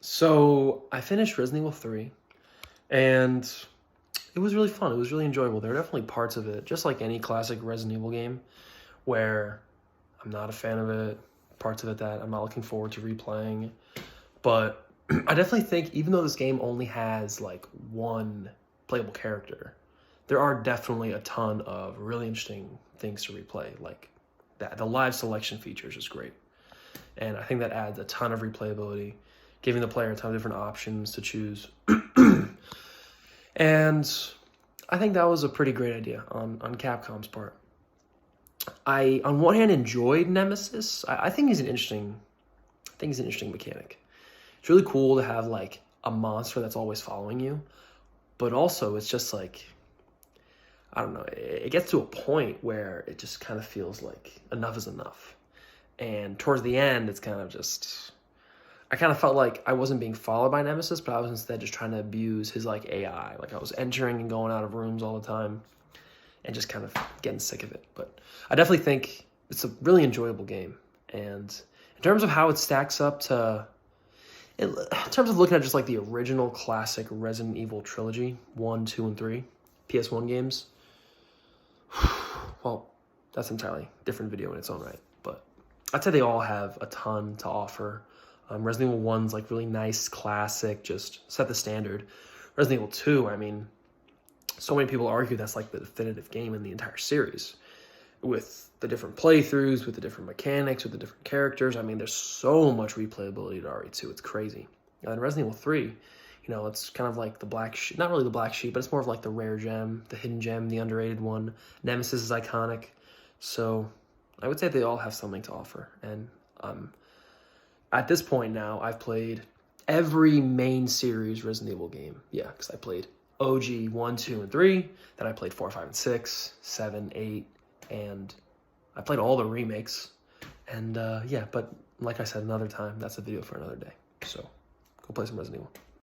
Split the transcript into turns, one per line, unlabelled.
So I finished Resident Evil 3, and it was really fun. It was really enjoyable. There are definitely parts of it, just like any classic Resident Evil game, where I'm not a fan of it, parts of it that I'm not looking forward to replaying. But I definitely think, even though this game only has like one playable character, there are definitely a ton of really interesting things to replay. Like that, the live selection features is great. And I think that adds a ton of replayability, giving the player a ton of different options to choose. And I think that was a pretty great idea on Capcom's part. I, on one hand, enjoyed Nemesis. I think he's an interesting, mechanic. It's really cool to have like a monster that's always following you, but also it's just like, I don't know, it gets to a point where it just kind of feels like enough is enough. And towards the end, it's kind of just, I kind of felt like I wasn't being followed by Nemesis, but I was instead just trying to abuse his like AI. Like I was entering and going out of rooms all the time and just kind of getting sick of it. But I definitely think it's a really enjoyable game. And in terms of how it stacks up to, in terms of looking at just like the original classic Resident Evil trilogy, 1, 2, and 3, PS1 games, well, that's an entirely different video in its own right. But I'd say they all have a ton to offer. Resident Evil 1's like really nice, classic, just set the standard. Resident Evil 2, I mean, so many people argue that's like the definitive game in the entire series. With the different playthroughs, with the different mechanics, with the different characters. I mean, there's so much replayability to RE2, it's crazy. And Resident Evil 3, you know, it's kind of like the black sheep, not really the black sheep, but it's more of like the rare gem, the hidden gem, the underrated one. Nemesis is iconic. So I would say they all have something to offer. And at this point now, I've played every main series Resident Evil game. Yeah, because I played OG 1, 2, and 3. Then I played 4, 5, and 6, 7, 8, and I played all the remakes. And yeah, but like I said, another time, that's a video for another day. So go play some Resident Evil.